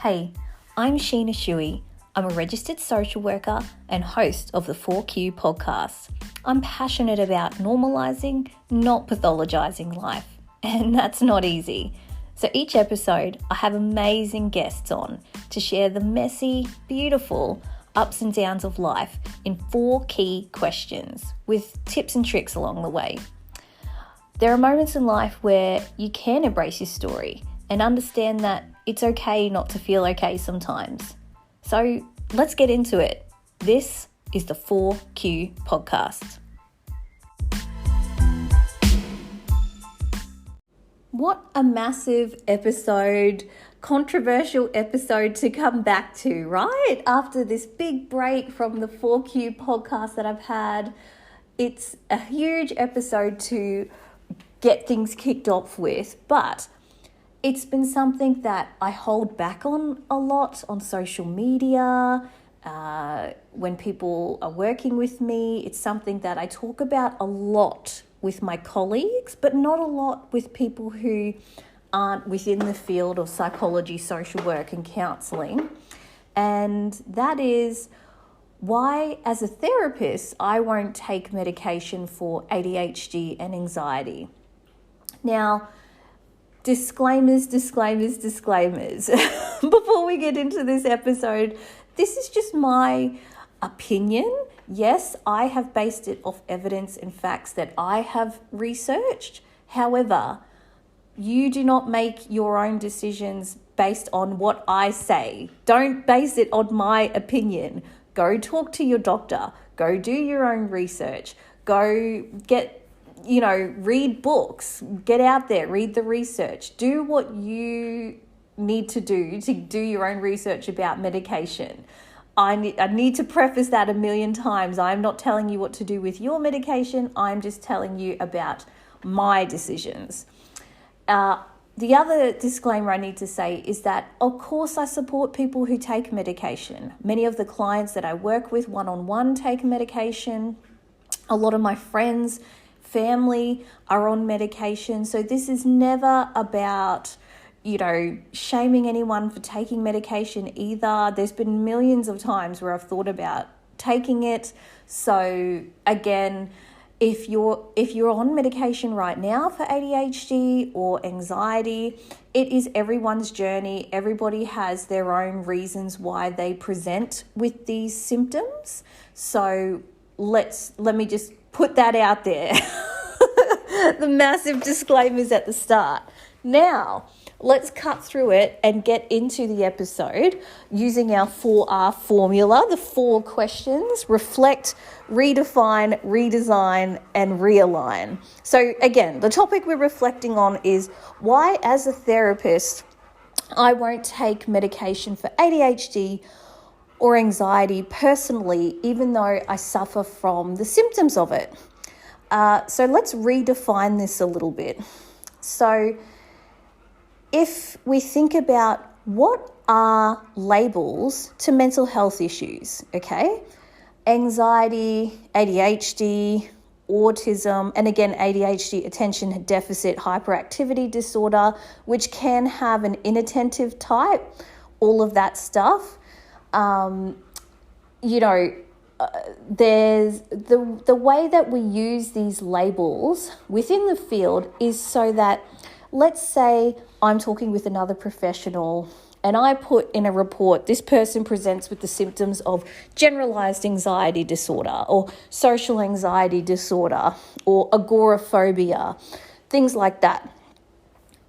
Hey, I'm Sheena Shuey. I'm a registered social worker and host of the 4Q podcast. I'm passionate about normalising, not pathologising life, and that's not easy. So each episode, I have amazing guests on to share the messy, beautiful ups and downs of life in 4 key questions with tips and tricks along the way. There are moments in life where you can embrace your story and understand that it's okay not to feel okay sometimes. So let's get into it. This is the 4Q podcast. What a massive episode, controversial episode to come back to, right? After this big break from the 4Q podcast that I've had, it's a huge episode to get things kicked off with, but it's been something that I hold back on a lot on social media. When people are working with me, it's something that I talk about a lot with my colleagues, but not a lot with people who aren't within the field of psychology, social work and counselling. And that is why, as a therapist, I won't take medication for ADHD and anxiety. Now, disclaimers. Before we get into this episode, this is just my opinion. Yes, I have based it off evidence and facts that I have researched. However, you do not make your own decisions based on what I say. Don't base it on my opinion. Go talk to your doctor. Go do your own research. Go read books. Get out there, read the research. Do what you need to do your own research about medication. I need to preface that a million times. I'm not telling you what to do with your medication. I'm just telling you about my decisions. The other disclaimer I need to say is that, of course, I support people who take medication. Many of the clients that I work with one-on-one take medication. A lot of my friends, family are on medication. So this is never about shaming anyone for taking medication either. There's been millions of times where I've thought about taking it. So again, if you're on medication right now for ADHD or anxiety, it is everyone's journey. Everybody has their own reasons why they present with these symptoms. So let me just put that out there. The massive disclaimers at the start. Now, let's cut through it and get into the episode using our 4R formula, the 4 questions: reflect, redefine, redesign, and realign. So again, the topic we're reflecting on is why, as a therapist, I won't take medication for ADHD or anxiety personally, even though I suffer from the symptoms of it. So let's redefine this a little bit. So if we think about what are labels to mental health issues, okay? Anxiety, ADHD, autism, and again, ADHD, attention deficit hyperactivity disorder, which can have an inattentive type, all of that stuff. There's the way that we use these labels within the field is so that, let's say I'm talking with another professional and I put in a report, this person presents with the symptoms of generalized anxiety disorder or social anxiety disorder or agoraphobia, things like that.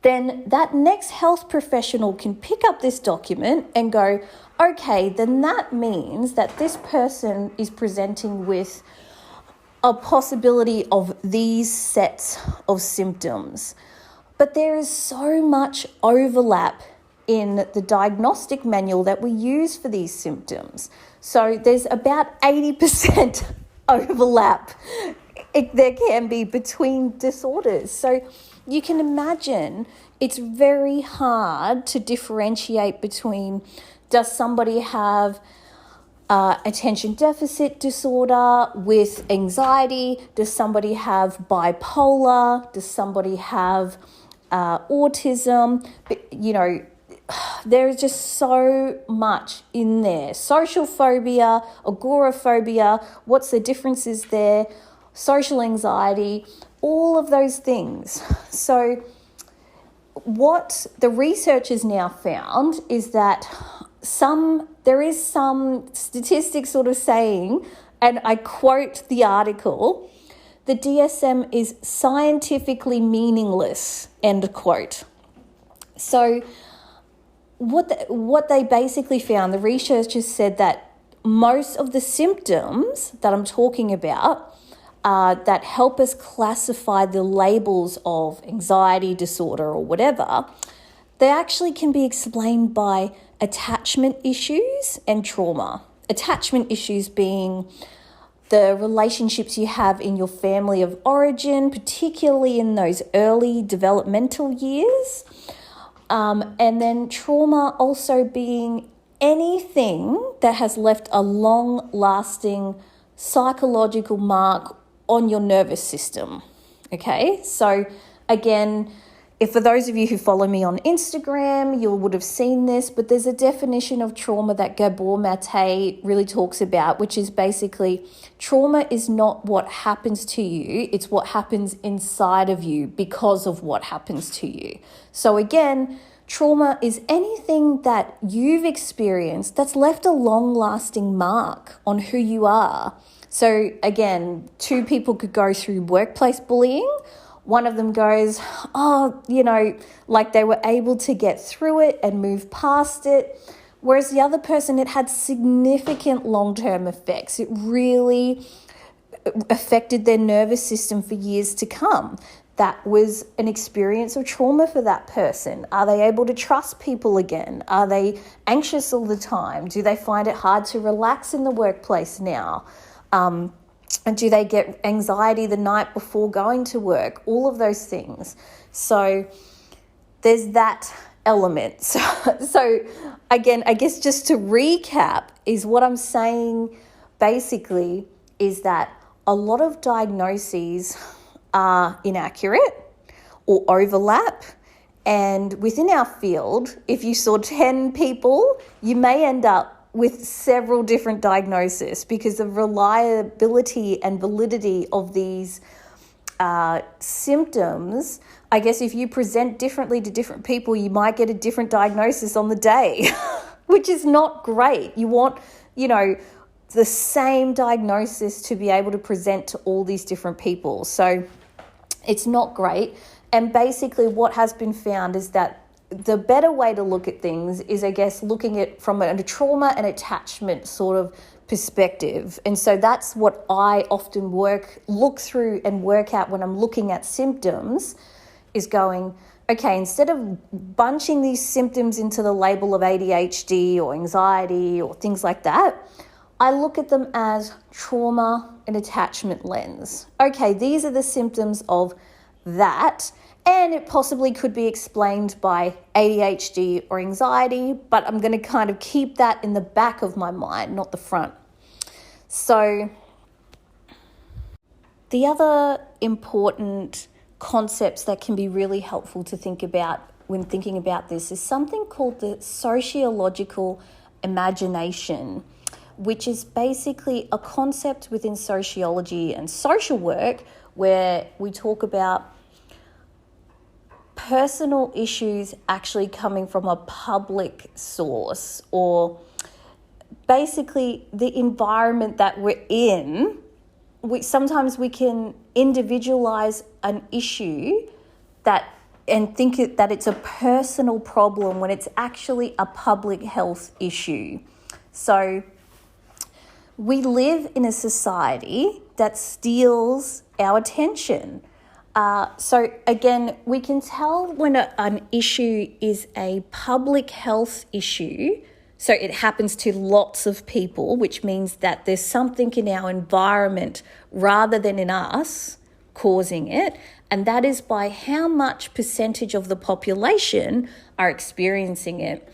Then that next health professional can pick up this document and go, okay, then that means that this person is presenting with a possibility of these sets of symptoms. But there is so much overlap in the diagnostic manual that we use for these symptoms. So there's about 80% overlap there can be between disorders. So you can imagine it's very hard to differentiate between, does somebody have attention deficit disorder with anxiety? Does somebody have bipolar? Does somebody have autism? there is just so much in there. Social phobia, agoraphobia, what's the differences there, social anxiety, all of those things. So what the researchers now found is that there is some statistics sort of saying, and I quote the article, the DSM is scientifically meaningless, end quote. So what they basically found, the researchers said that most of the symptoms that I'm talking about that help us classify the labels of anxiety disorder or whatever, they actually can be explained by attachment issues and trauma. Attachment issues being the relationships you have in your family of origin, particularly in those early developmental years. And then trauma also being anything that has left a long-lasting psychological mark on your nervous system. Okay, so again, if for those of you who follow me on Instagram, you would have seen this, but there's a definition of trauma that Gabor Mate really talks about, which is basically trauma is not what happens to you, it's what happens inside of you because of what happens to you. So again, trauma is anything that you've experienced that's left a long-lasting mark on who you are. So again, two people could go through workplace bullying. One of them goes, like they were able to get through it and move past it. Whereas the other person, it had significant long-term effects. It really affected their nervous system for years to come. That was an experience of trauma for that person. Are they able to trust people again? Are they anxious all the time? Do they find it hard to relax in the workplace now? And do they get anxiety the night before going to work? All of those things. So there's that element. So again, I guess just to recap is what I'm saying basically is that a lot of diagnoses are inaccurate or overlap. And within our field, if you saw 10 people, you may end up with several different diagnoses because the reliability and validity of these symptoms, I guess if you present differently to different people, you might get a different diagnosis on the day, which is not great. You want, the same diagnosis to be able to present to all these different people. So it's not great. And basically what has been found is that the better way to look at things is, I guess, looking at from a trauma and attachment sort of perspective. And so that's what I often look through and work out when I'm looking at symptoms is going, okay, instead of bunching these symptoms into the label of ADHD or anxiety or things like that, I look at them as trauma and attachment lens. Okay, these are the symptoms of that. And it possibly could be explained by ADHD or anxiety, but I'm going to kind of keep that in the back of my mind, not the front. So the other important concepts that can be really helpful to think about when thinking about this is something called the sociological imagination, which is basically a concept within sociology and social work where we talk about personal issues actually coming from a public source, or basically the environment that we're in. Sometimes we can individualize an issue and think that it's a personal problem when it's actually a public health issue. So we live in a society that steals our attention. So again, we can tell when an issue is a public health issue. So it happens to lots of people, which means that there's something in our environment rather than in us causing it. And that is by how much percentage of the population are experiencing it.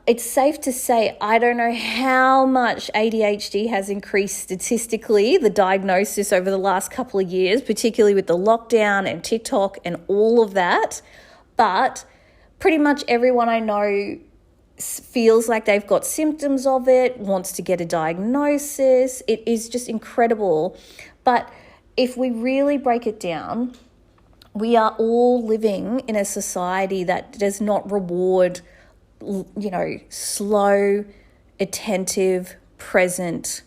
It's safe to say, I don't know how much ADHD has increased statistically, the diagnosis over the last couple of years, particularly with the lockdown and TikTok and all of that. But pretty much everyone I know feels like they've got symptoms of it, wants to get a diagnosis. It is just incredible. But if we really break it down, we are all living in a society that does not reward, slow, attentive, present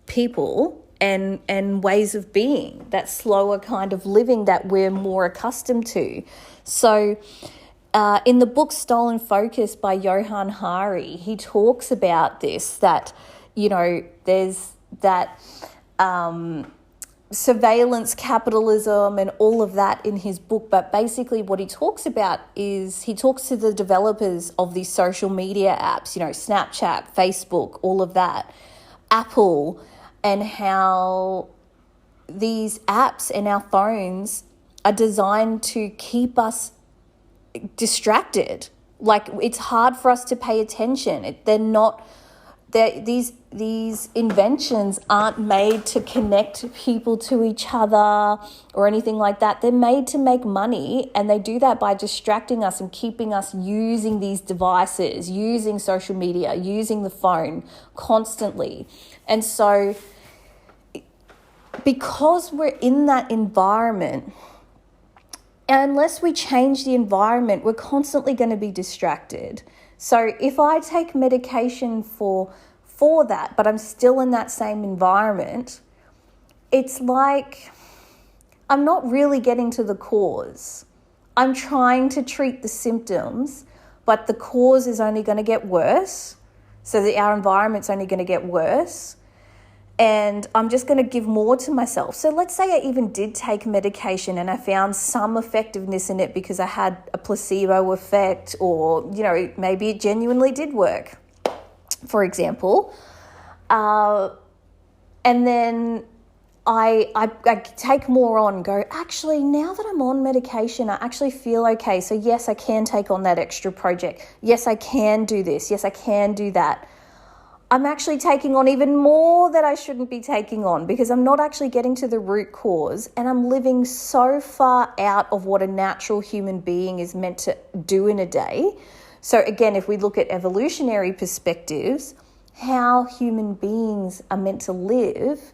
people and ways of being, that slower kind of living that we're more accustomed to. So in the book Stolen Focus by Johann Hari, he talks about this, that, there's that surveillance capitalism and all of that in his book. But basically what he talks about is he talks to the developers of these social media apps, Snapchat, Facebook, all of that, Apple, and how these apps and our phones are designed to keep us distracted. Like, it's hard for us to pay attention. These inventions aren't made to connect people to each other or anything like that. They're made to make money, and they do that by distracting us and keeping us using these devices, using social media, using the phone constantly. And so because we're in that environment, unless we change the environment, we're constantly going to be distracted. So if I take medication for that, but I'm still in that same environment, it's like I'm not really getting to the cause. I'm trying to treat the symptoms, but the cause is only going to get worse. So that our environment's only going to get worse. And I'm just going to give more to myself. So let's say I even did take medication and I found some effectiveness in it because I had a placebo effect, or, maybe it genuinely did work, for example. And then I take more on, go, actually, now that I'm on medication, I actually feel okay. So yes, I can take on that extra project. Yes, I can do this. Yes, I can do that. I'm actually taking on even more that I shouldn't be taking on because I'm not actually getting to the root cause, and I'm living so far out of what a natural human being is meant to do in a day. So again, if we look at evolutionary perspectives, how human beings are meant to live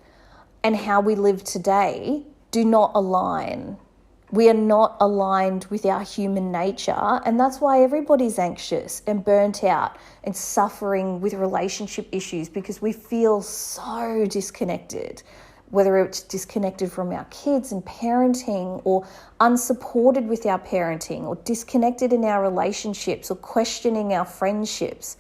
and how we live today do not align. We are not aligned with our human nature, and that's why everybody's anxious and burnt out and suffering with relationship issues, because we feel so disconnected, whether it's disconnected from our kids and parenting, or unsupported with our parenting, or disconnected in our relationships, or questioning our friendships.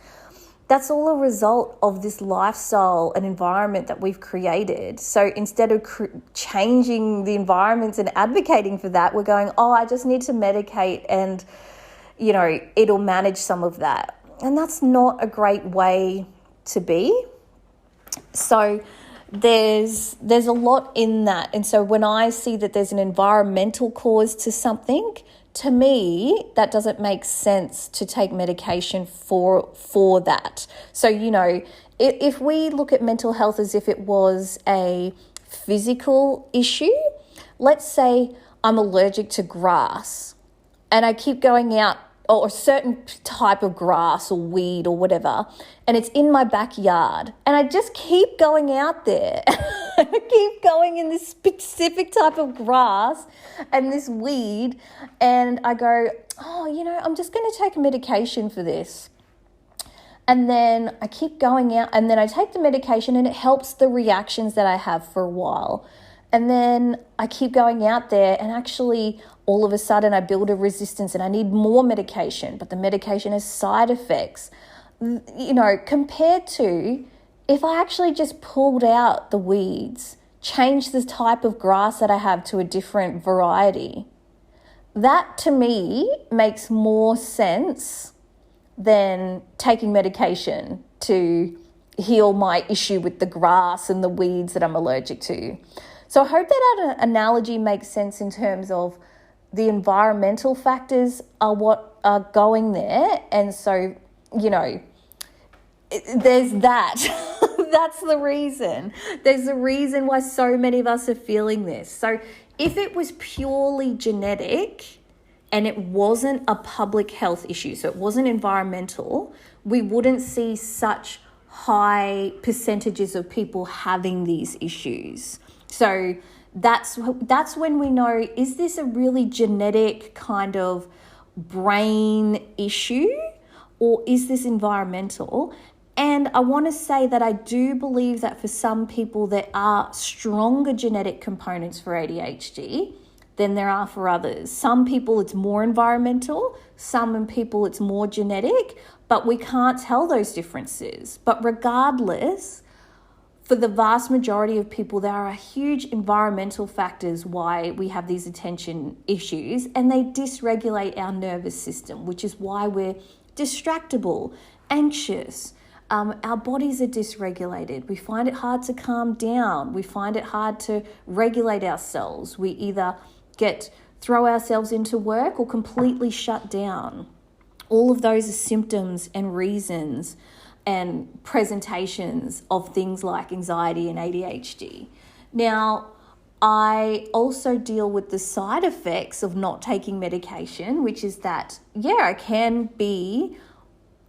That's all a result of this lifestyle and environment that we've created. So instead of changing the environments and advocating for that, we're going, I just need to medicate and, it'll manage some of that. And that's not a great way to be. So there's a lot in that. And so when I see that there's an environmental cause to something, to me, that doesn't make sense to take medication for that. So, if we look at mental health as if it was a physical issue, let's say I'm allergic to grass and I keep going out, or a certain type of grass or weed or whatever, and it's in my backyard, and I just keep going out there. I keep going in this specific type of grass and this weed, and I go, I'm just going to take medication for this. And then I keep going out, and then I take the medication, and it helps the reactions that I have for a while. And then I keep going out there, and actually all of a sudden I build a resistance and I need more medication, but the medication has side effects. Compared to if I actually just pulled out the weeds, changed the type of grass that I have to a different variety, that to me makes more sense than taking medication to heal my issue with the grass and the weeds that I'm allergic to. So I hope that analogy makes sense in terms of the environmental factors are what are going there. And so, there's that. That's the reason. There's a reason why so many of us are feeling this. So if it was purely genetic, and it wasn't a public health issue, so it wasn't environmental, we wouldn't see such high percentages of people having these issues. So that's when we know, is this a really genetic kind of brain issue, or is this environmental? And I want to say that I do believe that for some people there are stronger genetic components for ADHD than there are for others. Some people it's more environmental, some people it's more genetic, but we can't tell those differences. But regardless, for the vast majority of people, there are huge environmental factors why we have these attention issues, and they dysregulate our nervous system, which is why we're distractible, anxious. Our bodies are dysregulated. We find it hard to calm down. We find it hard to regulate ourselves. We either throw ourselves into work or completely shut down. All of those are symptoms and reasons and presentations of things like anxiety and ADHD. Now, I also deal with the side effects of not taking medication, which is that, I can be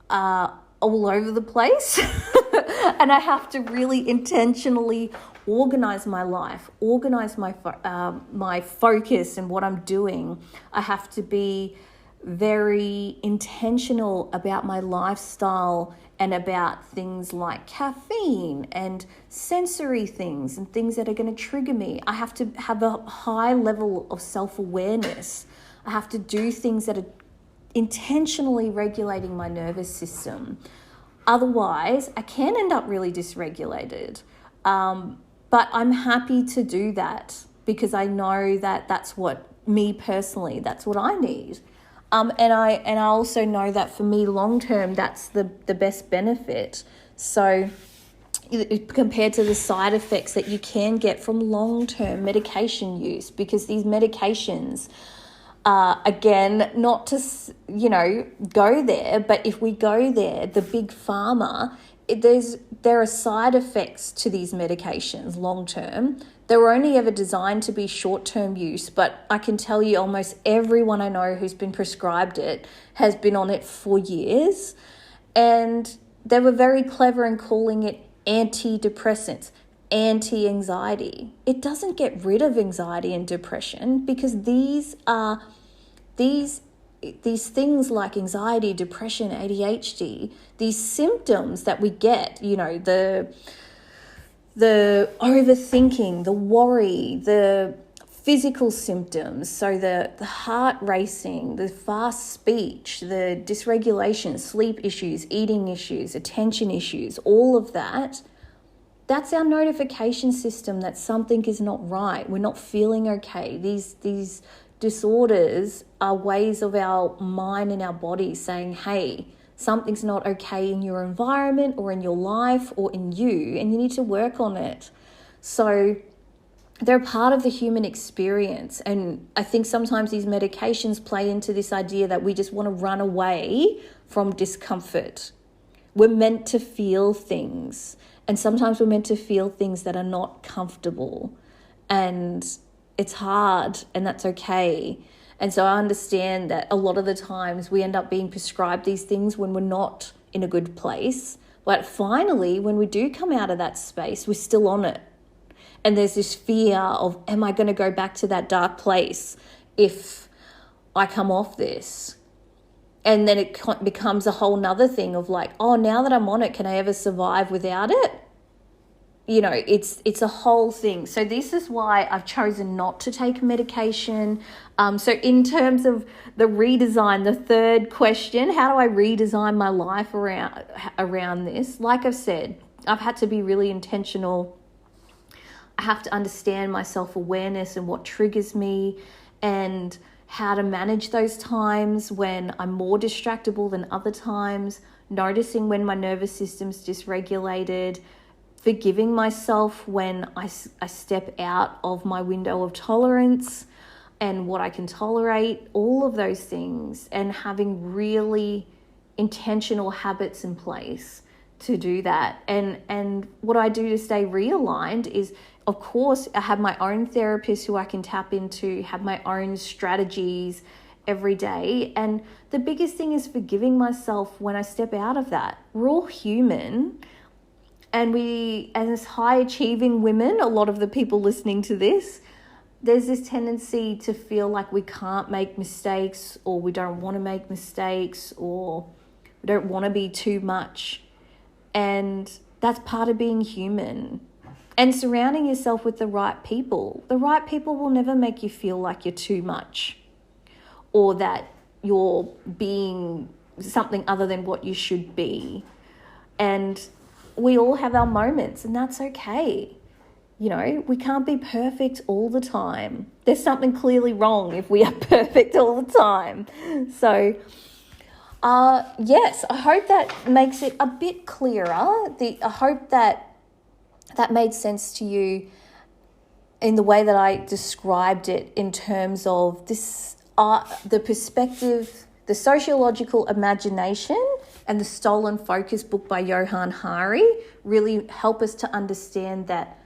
all over the place and I have to really intentionally organize my life, organize my focus and what I'm doing. I have to be very intentional about my lifestyle and about things like caffeine and sensory things and things that are going to trigger me. I have to have a high level of self-awareness. I have to do things that are intentionally regulating my nervous system. Otherwise, I can end up really dysregulated. But I'm happy to do that because I know that that's what me personally, that's what I need. And I also know that for me long term, that's the best benefit. So compared to the side effects that you can get from long-term medication use, because these medications, again, not to, go there, but if we go there, the big pharma, there are side effects to these medications long-term. They were only ever designed to be short-term use, but I can tell you almost everyone I know who's been prescribed it has been on it for years. And they were very clever in calling it antidepressants, anti-anxiety. It doesn't get rid of anxiety and depression because these things like anxiety, depression, ADHD, these symptoms that we get, the overthinking, the worry, the physical symptoms, so the heart racing, the fast speech, the dysregulation, sleep issues, eating issues, attention issues, all of that, that's our notification system that something is not right. We're not feeling okay. These disorders are ways of our mind and our body saying, hey, something's not okay in your environment or in your life or in you, and you need to work on it. So they're part of the human experience. And I think sometimes these medications play into this idea that we just want to run away from discomfort. We're meant to feel things. And sometimes we're meant to feel things that are not comfortable. And it's hard, and that's okay. And so I understand that a lot of the times we end up being prescribed these things when we're not in a good place. But finally, when we do come out of that space, we're still on it. And there's this fear of, am I going to go back to that dark place if I come off this? And then it becomes a whole nother thing of like, oh, now that I'm on it, can I ever survive without it? It's a whole thing. So this is why I've chosen not to take medication. So in terms of the redesign, the third question, how do I redesign my life around this? Like I've said, I've had to be really intentional. I have to understand my self-awareness and what triggers me and how to manage those times when I'm more distractible than other times, noticing when my nervous system's dysregulated, forgiving myself when I step out of my window of tolerance and what I can tolerate, all of those things, and having really intentional habits in place to do that. And what I do to stay realigned is, of course, I have my own therapist who I can tap into, have my own strategies every day. And the biggest thing is forgiving myself when I step out of that. We're all human. And we, as high achieving women, a lot of the people listening to this, there's this tendency to feel like we can't make mistakes, or we don't want to make mistakes, or we don't want to be too much. And that's part of being human. And surrounding yourself with the right people. The right people will never make you feel like you're too much, or that you're being something other than what you should be. And we all have our moments, and that's okay. You know, we can't be perfect all the time. There's something clearly wrong if we are perfect all the time. So, yes, I hope that makes it a bit clearer. I hope that made sense to you in the way that I described it, in terms of this, the perspective, the sociological imagination, and the Stolen Focus book by Johann Hari really help us to understand that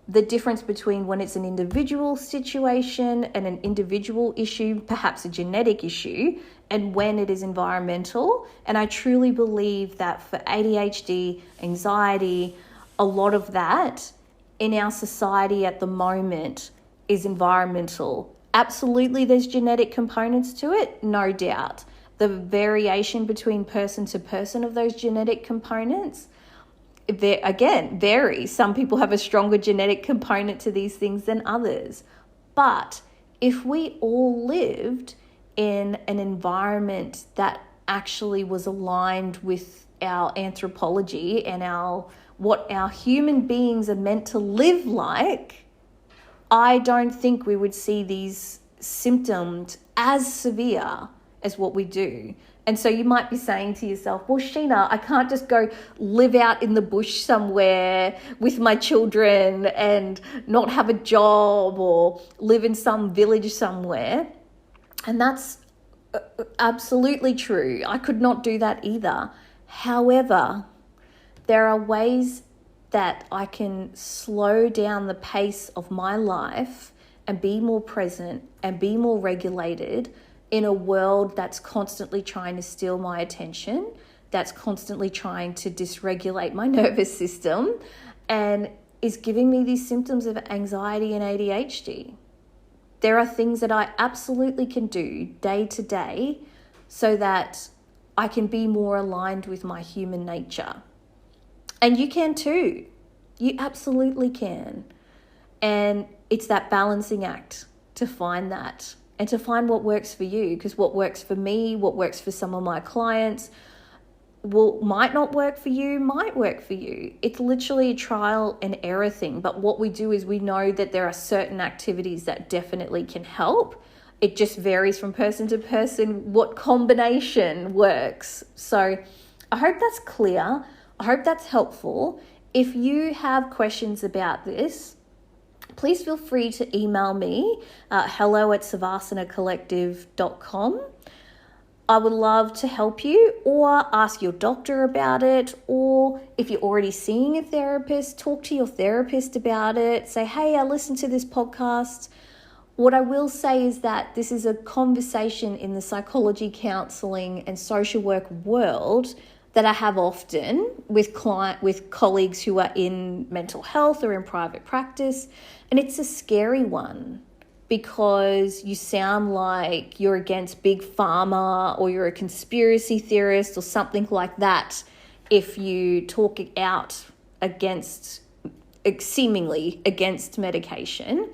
the difference between when it's an individual situation and an individual issue, perhaps a genetic issue, and when it is environmental. And I truly believe that for ADHD, anxiety, a lot of that in our society at the moment is environmental. Absolutely, there's genetic components to it, no doubt. The variation between person to person of those genetic components, again, varies. Some people have a stronger genetic component to these things than others. But if we all lived in an environment that actually was aligned with our anthropology and what our human beings are meant to live like, I don't think we would see these symptoms as severe as what we do. And so you might be saying to yourself, well, Sheena, I can't just go live out in the bush somewhere with my children and not have a job, or live in some village somewhere. And that's absolutely true. I could not do that either. However, there are ways that I can slow down the pace of my life and be more present and be more regulated in a world that's constantly trying to steal my attention, that's constantly trying to dysregulate my nervous system, and is giving me these symptoms of anxiety and ADHD. There are things that I absolutely can do day to day so that I can be more aligned with my human nature. And you can too. You absolutely can. And it's that balancing act to find that, and to find what works for you, because what works for me, what works for some of my clients, might not work for you, might work for you. It's literally a trial and error thing. But what we do is we know that there are certain activities that definitely can help. It just varies from person to person what combination works. So I hope that's clear. I hope that's helpful. If you have questions about this, please feel free to email me, hello@savasanacollective.com. I would love to help you, or ask your doctor about it, or if you're already seeing a therapist, talk to your therapist about it. Say, hey, I listened to this podcast. What I will say is that this is a conversation in the psychology, counselling and social work world that I have often with colleagues who are in mental health or in private practice. And it's a scary one, because you sound like you're against big pharma, or you're a conspiracy theorist or something like that if you talk out against, seemingly against medication,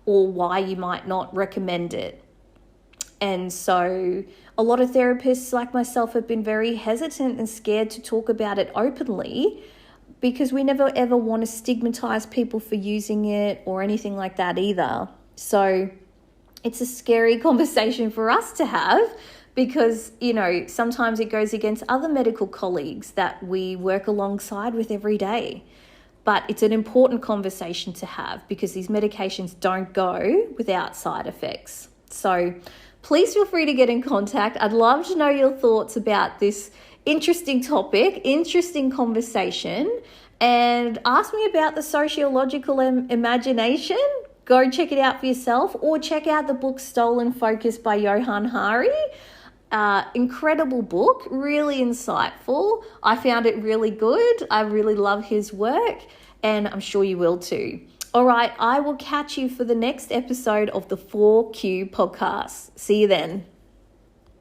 or why you might not recommend it. And so a lot of therapists like myself have been very hesitant and scared to talk about it openly, because we never ever want to stigmatize people for using it or anything like that either. So it's a scary conversation for us to have, because, you know, sometimes it goes against other medical colleagues that we work alongside with every day. But it's an important conversation to have, because these medications don't go without side effects. So please feel free to get in contact. I'd love to know your thoughts about this interesting topic, interesting conversation, and ask me about the sociological imagination. go check it out for yourself, or check out the book Stolen Focus by Johann Hari. Incredible book, really insightful. I found it really good. I really love his work, and I'm sure you will too. All right, I will catch you for the next episode of the 4Q podcast. See you then.